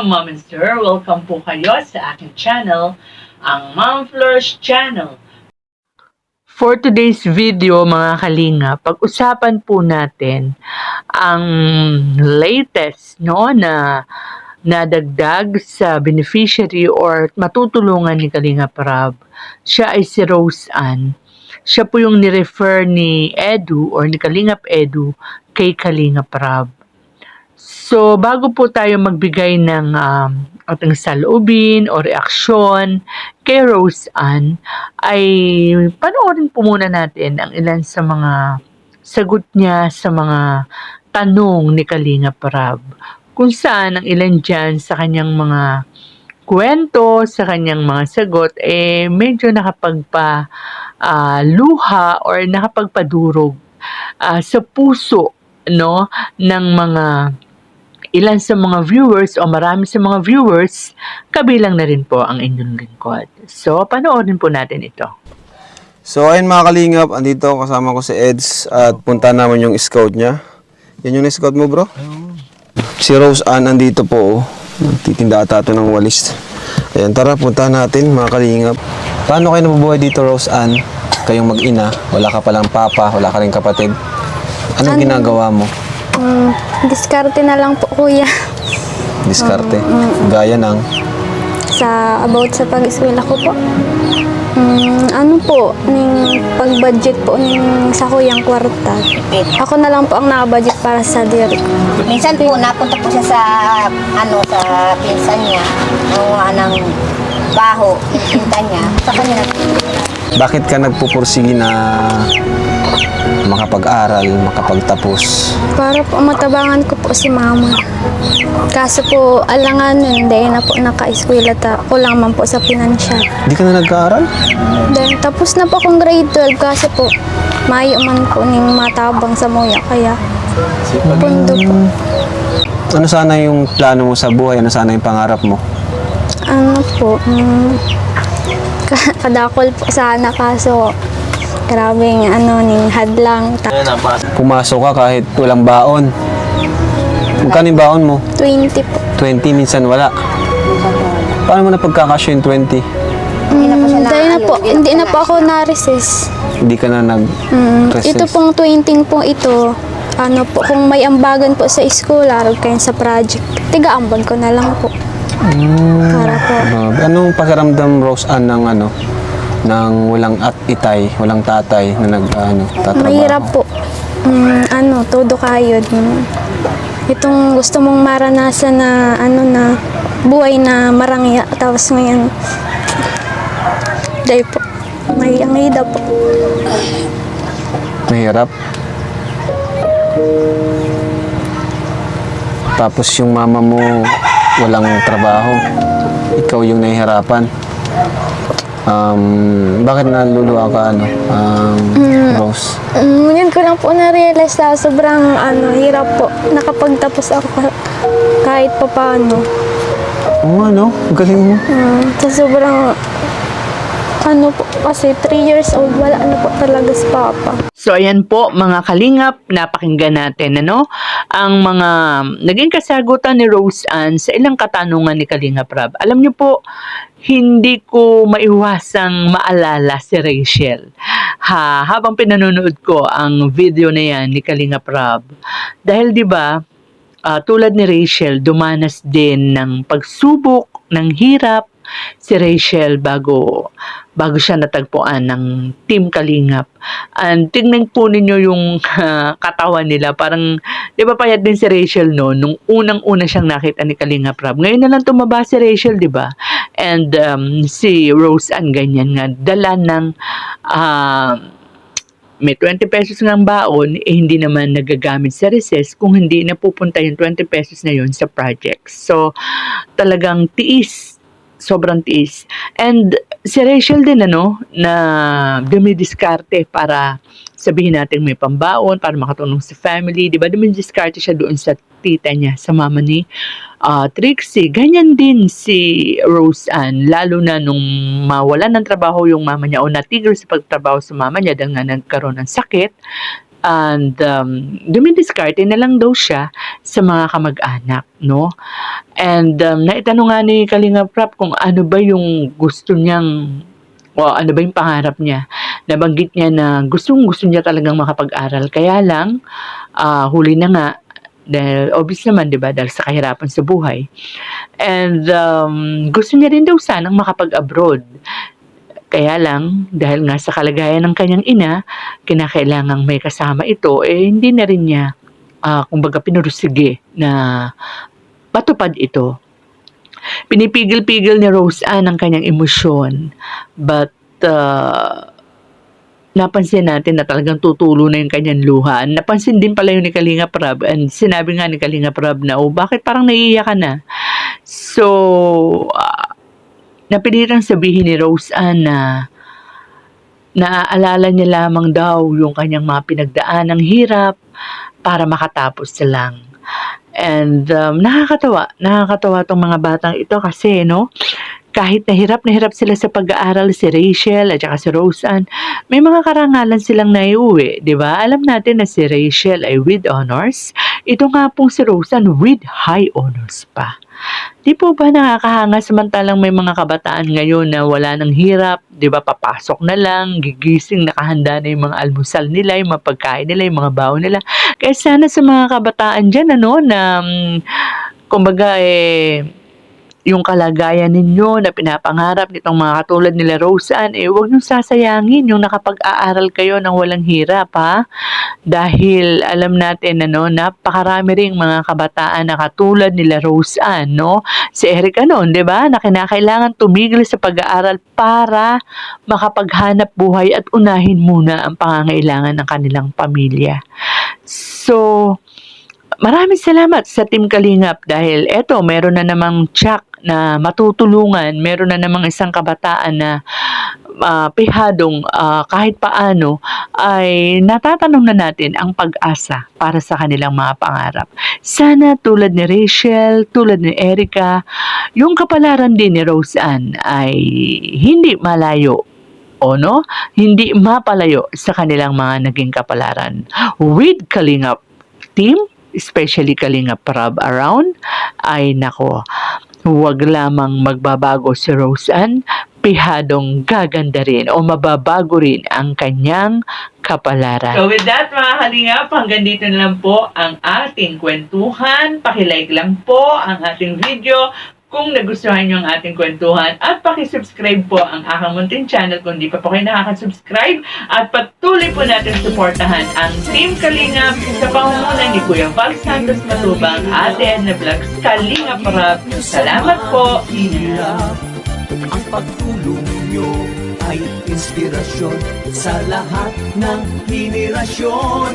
mga Mom and Sir, welcome po kayo sa aking channel, ang Mom Flourish Channel. For today's video mga kalinga, pag-usapan po natin ang latest na nadagdag sa beneficiary or matutulungan ni Kalinga Prab. Siya ay si Rose Ann. Siya po yung ni-refer ni Edu or ni Kalingap Edu kay Kalinga Prab. So, bago po tayo magbigay ng ating saloobin o reaksyon kay Rose Ann, ay panoorin po muna natin ang ilan sa mga sagot niya sa mga tanong ni Kalinga Prab. Kung saan ang ilan dyan sa kanyang mga kwento, sa kanyang mga sagot, medyo nakapagpa-luha or nakapagpadurog sa puso ng mga ilan sa mga viewers o marami sa mga viewers, kabilang na rin po ang inyong lingkod. So, panoorin po natin ito. So, ayun mga kalingap, andito kasama ko si Eds at punta naman yung scout niya. Yan yung scout mo, bro? Si Rose Ann andito po. Nagtitinda ata ito ng walis. Ayan, tara, punta natin mga kalingap. Paano kayo nabubuhay dito, Rose Ann? Kayong mag-ina, wala ka palang papa, wala ka rin kapatid. Anong ginagawa mo? Diskarte na lang po, kuya. Diskarte? Gaya ng? About sa pag-eskwela ko po. Ano po, ning pag-budget po ning sa kuyang kwarta. Ako na lang po ang naka-budget para sa diri ko. Minsan po, napunta po siya sa pinsan niya, ng baho, pinta niya, sa kanya Bakit ka nagpupursige na makapag-aral, makapagtapos? Para po matabangan ko po si mama. Kaso po, alanganin, dahil na po naka-eskwela ako lang man po sa pinansyal. Hindi ka na nag-aaral? Dahil tapos na po akong grade 12 kasi po, mayo man po ning matabang sa muya, kaya pundo po. Ano sana yung plano mo sa buhay? Ano sana yung pangarap mo? Ano po, kadakol po sana kaso grabing ning hadlang. Pumasok ka kahit walang baon. Magkano yung baon mo? 20 po. 20, minsan wala. Paano mo na pagkakasya yung 20? Hindi na po ako na-resist. Hindi ka na nag-resist? Ito pong 20 po ito, ano po, kung may ambagan po sa school, arog kayo sa project, tiga-ambag ko na lang po. Para po. Anong pakiramdam, Rose Ann, ng walang itay, walang tatay na tatrabaho? Mahirap po. Todo kayo. Itong gusto mong maranasan na, na buhay na marangya. Tapos ngayon, dahil po, may angida po. Mahirap? Tapos yung mama mo walang trabaho, ikaw yung nahihirapan. Bakit naluluha ka, Rose? Yun ko lang po na-realize na sobrang hirap po. Nakapagtapos ako kahit pa paano. Galing mo. Sa sobrang po, kasi 3 years old, wala na po talaga si Papa. So, ayan po mga kalingap, napakinggan natin ang mga naging kasagutan ni Rose Ann sa ilang katanungan ni Kalinga Prab. Alam niyo po, hindi ko maiwasang maalala si Rachel. Habang pinanonood ko ang video na yan ni Kalinga Prab. Dahil 'di ba, tulad ni Rachel, dumanas din ng pagsubok, ng hirap, si Rachel bago siya natagpuan ng Team Kalingap. And tingnan po ninyo yung katawan nila. Parang, di ba payat din si Rachel nung unang-una siyang nakita ni Kalingap Rab. Ngayon na lang tumaba si Rachel, di ba? And si Rose Ann ganyan nga. Dala ng may 20 pesos ng baon, hindi naman nagagamit sa recess kung hindi napupunta yung 20 pesos na yun sa projects. So, talagang tiis. Sobrang tiis. And si Rachel din na dumidiskarte para sabihin natin may pambaon, para makatulong sa family. Diba? Dumidiskarte siya doon sa tita niya, sa mama ni Trixie. Ganyan din si Rose Ann. Lalo na nung mawala ng trabaho yung mama niya o natigil sa pagtrabaho sa mama niya dahil nga nagkaroon ng sakit. And dumidiskarte na lang daw siya sa mga kamag-anak, no? And naitanong nga ni Kalinga Prab kung ano ba yung gusto niyang o ano ba yung pangarap niya. Nabanggit niya na gusto niya talagang makapag-aral. Kaya lang, huli na nga, dahil obvious naman, di ba, dahil sa kahirapan sa buhay. And gusto niya rin daw sanang makapag-abroad. Kaya lang, dahil nga sa kalagayan ng kanyang ina, kinakailangang may kasama ito, hindi na rin niya, kumbaga, pinursige na matupad ito. Pinipigil-pigil ni Rose Ann ang kanyang emosyon. But, napansin natin na talagang tutulo na yung kanyang luha. Napansin din pala yun ni Kalinga Prab. And sinabi nga ni Kalinga Prab na, bakit parang naiiyak ka na? So, napilitang sabihin ni Rose Ann na naaalala niya lamang daw yung kanyang mga pinagdaan ng hirap para makatapos na lang. And nakakatawa tong mga batang ito kasi, no? Kahit na hirap sila sa pag-aaral, si Rachel at saka si Rose Ann, may mga karangalan silang naiuwi, di ba? Alam natin na si Rachel ay with honors. Ito nga pong si Rose Ann with high honors pa. Di po ba nakakahanga samantalang may mga kabataan ngayon na wala ng hirap, di ba, papasok na lang, gigising, nakahanda na yung mga almusal nila, yung mga pagkain nila, yung mga baon nila. Kaya sana sa mga kabataan dyan, na kumbaga yung kalagayan ninyo na pinapangarap nitong mga katulad nila Rose Ann, huwag niyong sasayangin yung nakapag-aaral kayo ng walang hirap, ha? Dahil alam natin napakarami ring mga kabataan na katulad nila Rose Ann, no? Si Erica noon, 'di ba? Na kinakailangan tumigil sa pag-aaral para makapaghanap buhay at unahin muna ang pangangailangan ng kanilang pamilya. So, maraming salamat sa Team Kalingap dahil eto, meron na namang tsak na matutulungan, meron na namang isang kabataan na pihadong kahit paano ay natatanong na natin ang pag-asa para sa kanilang mga pangarap. Sana tulad ni Rachel, tulad ni Erica, yung kapalaran din ni Rose Ann ay hindi malayo hindi mapalayo sa kanilang mga naging kapalaran. With Kalingap Team, especially Kalinga Prab around, ay nako, huwag lamang magbabago si Rose Ann, pihadong gaganda rin o mababago rin ang kanyang kapalaran. So with that, mga Kalingap, hanggang dito na lang po ang ating kwentuhan. Pakilike lang po ang ating video kung nagustuhan nyo ang ating kwentuhan at pakisubscribe po ang aking munting channel kung di pa po kayo nakakasubscribe at patuloy po natin suportahan ang Team Kalingap sa pangunguna ni Kuya Val Santos Matubang, Ate Edna Vlogs, Kalinga Prab. Salamat po! Ang pagtulong nyo ay inspirasyon sa lahat ng henerasyon.